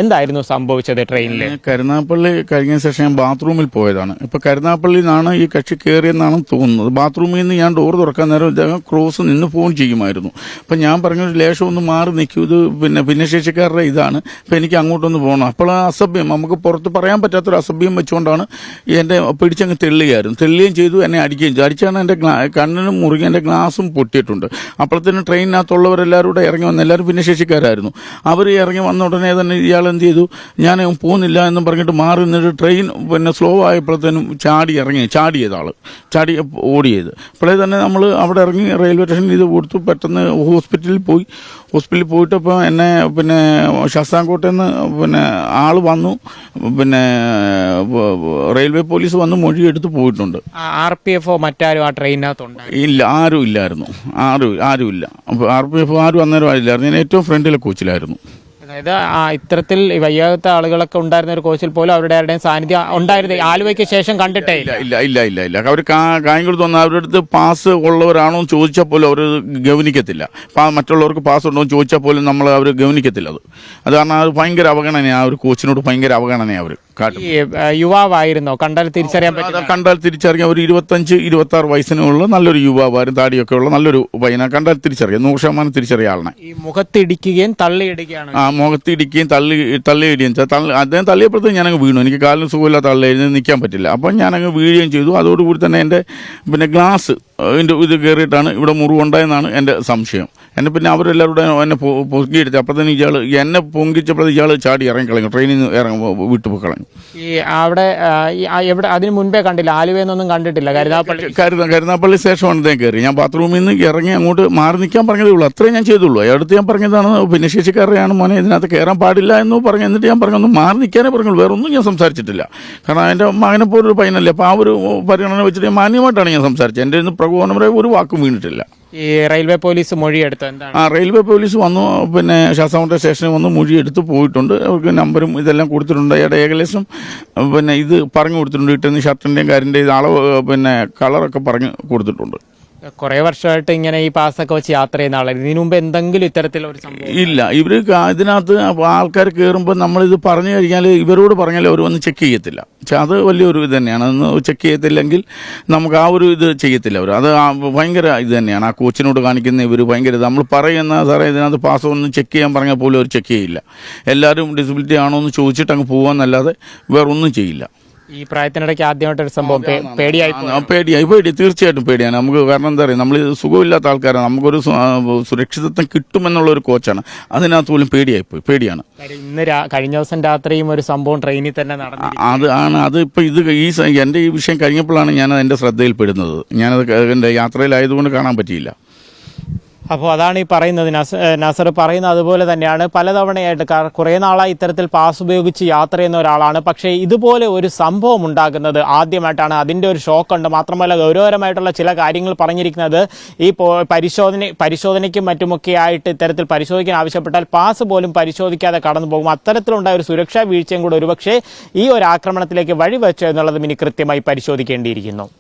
എന്തായിരുന്നു സംഭവിച്ചത് ട്രെയിനിൽ? കരുനാഗപ്പള്ളി കഴിഞ്ഞ ശേഷം ഞാൻ ബാത്റൂമിൽ പോയതാണ്. ഇപ്പൊ കരുനാഗപ്പള്ളിയിൽ നിന്നാണ് ഈ കക്ഷി കയറിയെന്നാണ് തോന്നുന്നത്. ബാത്റൂമിൽ നിന്ന് ഞാൻ ഡോർ തുറക്കാൻ നേരം ഇദ്ദേഹം ക്രോസ് നിന്ന് ഫോൺ ചെയ്യുമായിരുന്നു. അപ്പൊ ഞാൻ പറഞ്ഞു ലേശം ഒന്ന് മാറി നിൽക്കൂ, ഇത് ഭിന്നശേഷിക്കാരുടെ ഇതാണ്, അപ്പൊ എനിക്ക് അങ്ങോട്ടൊന്ന് പോകണം. അപ്പോൾ ആ അസഭ്യം നമുക്ക് പുറത്ത് പറയാൻ പറ്റാത്തൊരു അസഭ്യം വെച്ചുകൊണ്ടാണ് എന്റെ പിടിച്ചങ്ങ് തെള്ളുകയും ചെയ്തു, എന്നെ അടിക്കുകയും ചെയ്തു. അടിച്ചാണ് എന്റെ കണ്ണിനും മുറുകി എന്റെ ഗ്ലാസും പൊട്ടിയിട്ടുണ്ട്. അപ്പോഴത്തേനും ട്രെയിനിനകത്തുള്ളവരെല്ലാവരും കൂടെ ഇറങ്ങി വന്നു. എല്ലാവരും ഭിന്നശേഷിക്കാരായിരുന്നു. അവർ ഇറങ്ങി വന്ന ഉടനെ തന്നെ ഇയാൾ എന്ത് ചെയ്തു, ഞാൻ പോകുന്നില്ല എന്നും പറഞ്ഞിട്ട് മാറി നിന്നിട്ട് ട്രെയിൻ സ്ലോ ആയപ്പോഴത്തേനും ചാടി ഓടിയത്. അപ്പോഴേ തന്നെ നമ്മൾ അവിടെ ഇറങ്ങി റെയിൽവേ സ്റ്റേഷനിൽ ഇത് കൊടുത്തു. പെട്ടെന്ന് ഹോസ്പിറ്റലിൽ പോയിട്ടപ്പോൾ എന്നെ ശാസ്താംകോട്ടയിൽ നിന്ന് ആള് വന്നു, റെയിൽവേ പോലീസ് വന്ന് മൊഴി എടുത്ത് പോയിട്ടുണ്ട്. RPF മറ്റാരും ആ ട്രെയിനകത്തുണ്ട്? ഇല്ല, ആരും ഇല്ലായിരുന്നു. ആരുമില്ല. അപ്പോൾ RPF ആരും അന്നേരം ആയില്ലായിരുന്നു. ഞാൻ ഏറ്റവും ഫ്രണ്ടിലെ കോച്ചിലായിരുന്നു. അതായത് ഇത്തരത്തിൽ വയ്യാത്ത ആളുകളൊക്കെ ഉണ്ടായിരുന്ന ഒരു കോച്ചിൽ പോലും അവരുടെ ആരുടെയും സാന്നിധ്യം ഉണ്ടായിരുന്നു ആലുവയ്ക്ക് ശേഷം കണ്ടിട്ടേ ഇല്ല. അവർ കായംകുളത്ത് വന്ന അവരുടെ അടുത്ത് പാസ് ഉള്ളവരാണോ എന്ന് ചോദിച്ചാൽ പോലും അവർ ഗവനിക്കത്തില്ല. മറ്റുള്ളവർക്ക് പാസ് ഉണ്ടോ എന്ന് ചോദിച്ചാൽ പോലും അവർ ഗവനിക്കത്തില്ല. അത് കാരണം അത് ഭയങ്കര അവഗണനയാണ്. ആ ഒരു കോച്ചിനോട് ഭയങ്കര അവഗണനയാണ് അവർ കാട്ടും. യുവാവായിരുന്നോ? കണ്ടാൽ തിരിച്ചറിയാൻ പറ്റും? കണ്ടാൽ തിരിച്ചറിയാം. ഒരു 25-26 വയസ്സിനുള്ള നല്ലൊരു യുവാവായിരുന്നു. താടിയൊക്കെ ഉള്ള നല്ലൊരു പയ്യനെ കണ്ടാൽ തിരിച്ചറിയാം. 100% തിരിച്ചറിയാൻ ആളാണ്. ഈ മുഖത്തിടിക്കുകയും തള്ളിയിടുകയാണ്. മുഖത്തിടിക്കുകയും തള്ളിയിടുകയും അദ്ദേഹം തള്ളിയപ്പോഴത്തേക്കും ഞാനങ്ങ് വീണു. എനിക്ക് കാലിന് സുഖമില്ലാത്ത ആളിലായിരുന്നു, നിൽക്കാൻ പറ്റില്ല. അപ്പം ഞാനങ്ങ് വീഴുകയും ചെയ്തു. അതോടുകൂടി തന്നെ എൻ്റെ ഗ്ലാസ് ഇത് കയറിയിട്ടാണ് ഇവിടെ മുറിവുണ്ടായെന്നാണ് എൻ്റെ സംശയം. പിന്നെ അവരെല്ലാവരുടെ എന്നെ പൊങ്കിയെടുത്ത് അപ്പോഴത്തേനും എന്നെ പൊങ്കിച്ചപ്പോഴത്തെ ഇയാൾ ചാടി ഇറങ്ങിക്കളഞ്ഞു, ട്രെയിനിൽ നിന്ന് വിട്ടുപോയി കളഞ്ഞു. ഈ അവിടെ എവിടെ അതിന് മുൻപേ കണ്ടില്ല? ആലുവയെന്നൊന്നും കണ്ടിട്ടില്ല? കരുനാഗപ്പള്ളി സ്റ്റേഷനാണ് അദ്ദേഹം കയറി. ഞാൻ ബാത്റൂമിൽ നിന്ന് ഇറങ്ങി അങ്ങോട്ട് മാറി നിൽക്കാൻ പറഞ്ഞതേ ഉള്ളൂ. അത്രയും ഞാൻ ചെയ്തുള്ളൂ. അടുത്ത് ഞാൻ പറഞ്ഞതാണ് ഭിന്നശേഷിക്കാരെയാണ് മോനെ, ഇതിനകത്ത് കയറാൻ പാടില്ല എന്ന് പറഞ്ഞു. എന്നിട്ട് ഞാൻ പറഞ്ഞു ഒന്ന് മാറി നിൽക്കാനേ പറഞ്ഞുള്ളൂ, വേറെ ഒന്നും ഞാൻ സംസാരിച്ചിട്ടില്ല. കാരണം എൻ്റെ മകനെ പോലൊരു പയ്യനല്ലേ. അപ്പോൾ ആ ഒരു പരിഗണന വെച്ചിട്ട് മാന്യമായിട്ടാണ് ഞാൻ സംസാരിച്ചത്. എൻ്റെ ഇന്ന് പ്രകോപനപരമായ ഒരു വാക്കും വീണിട്ടില്ല. ഈ റെയിൽവേ പോലീസ് മൊഴിയെടുത്തു എന്താണ്? റെയിൽവേ പോലീസ് വന്നു, ശാസ്താംകോട്ട സ്റ്റേഷനിൽ വന്ന് മൊഴിയെടുത്ത് പോയിട്ടുണ്ട്. അവർക്ക് നമ്പറും ഇതെല്ലാം കൊടുത്തിട്ടുണ്ട്. അയാളുടെ ഏകദേശം ഇത് പറഞ്ഞു കൊടുത്തിട്ടുണ്ട്. ഇട്ടുന്ന ഷർട്ടിൻ്റെയും കാര്യൻ്റെയും അളവ് കളറൊക്കെ പറഞ്ഞു കൊടുത്തിട്ടുണ്ട്. കുറെ വർഷമായിട്ട് ഇങ്ങനെ ഈ പാസ്സൊക്കെ വെച്ച് യാത്ര ചെയ്യുന്ന ആളാണ്. ഇതിനു മുമ്പ് എന്തെങ്കിലും ഇത്തരത്തിലൊരു സംഭവം ഇല്ല? ഇവര് ഇതിനകത്ത് ആൾക്കാർ കയറുമ്പോൾ നമ്മളിത് പറഞ്ഞു കഴിഞ്ഞാൽ ഇവരോട് പറഞ്ഞാൽ അവർ വന്ന് ചെക്ക് ചെയ്യത്തില്ല. പക്ഷെ അത് വലിയൊരു ഇത് തന്നെയാണ്. അന്ന് ചെക്ക് ചെയ്യത്തില്ലെങ്കിൽ നമുക്ക് ആ ഒരു ഇത് ചെയ്യത്തില്ല അവർ. അത് ഭയങ്കര ഇത് തന്നെയാണ്. ആ കോച്ചിനോട് കാണിക്കുന്ന ഇവർ ഭയങ്കര നമ്മൾ പറയുന്ന സാറേ ഇതിനകത്ത് പാസ് ഒന്നും ചെക്ക് ചെയ്യാൻ പറഞ്ഞാൽ പോലും അവർ ചെക്ക് ചെയ്യില്ല. എല്ലാവരും ഡിസബിലിറ്റി ആണോ എന്ന് ചോദിച്ചിട്ട് അങ്ങ് പോകാമെന്നല്ലാതെ വേറൊന്നും ചെയ്യില്ല. ഈ പ്രായത്തിനിടയ്ക്ക് ആദ്യമായിട്ടൊരു സംഭവം പേടി തീർച്ചയായിട്ടും പേടിയാണ് നമുക്ക്. കാരണം എന്താ പറയുക, നമ്മൾ സുഖമില്ലാത്ത ആൾക്കാരാണ്. നമുക്കൊരു സുരക്ഷിതത്വം കിട്ടുമെന്നുള്ള ഒരു കോച്ചാണ്. അതിനകത്ത് പോലും പേടിയാണ്. ഇന്ന് കഴിഞ്ഞ ദിവസം രാത്രിയും ഒരു സംഭവം ട്രെയിനിൽ തന്നെ നടന്നു. അതിപ്പോൾ എൻ്റെ ഈ വിഷയം കഴിഞ്ഞപ്പോഴാണ് ഞാനത് എൻ്റെ ശ്രദ്ധയിൽപ്പെടുന്നത്. ഞാനത് എൻ്റെ യാത്രയിലായതുകൊണ്ട് കാണാൻ പറ്റിയില്ല. അപ്പോൾ അതാണ് ഈ പറയുന്നത്. നാസർ പറയുന്നത് അതുപോലെ തന്നെയാണ്. പലതവണയായിട്ട് കുറേ നാളായി ഇത്തരത്തിൽ പാസ് ഉപയോഗിച്ച് യാത്ര ചെയ്യുന്ന ഒരാളാണ്. പക്ഷേ ഇതുപോലെ ഒരു സംഭവം ഉണ്ടാകുന്നത് ആദ്യമായിട്ടാണ്. അതിൻ്റെ ഒരു ഷോക്കുണ്ട്. മാത്രമല്ല ഗൗരവകരമായിട്ടുള്ള ചില കാര്യങ്ങൾ പറഞ്ഞിരിക്കുന്നത് ഈ പരിശോധനയ്ക്കും മറ്റുമൊക്കെ ആയിട്ട് ഇത്തരത്തിൽ പരിശോധിക്കാൻ ആവശ്യപ്പെട്ടാൽ പാസ് പോലും പരിശോധിക്കാതെ കടന്നു പോകും. അത്തരത്തിലുണ്ടായ ഒരു സുരക്ഷാ വീഴ്ചയും കൂടെ ഒരുപക്ഷെ ഈ ഒരു ആക്രമണത്തിലേക്ക് വഴിവെച്ചു എന്നുള്ളതും ഇനി കൃത്യമായി പരിശോധിക്കേണ്ടിയിരിക്കുന്നു.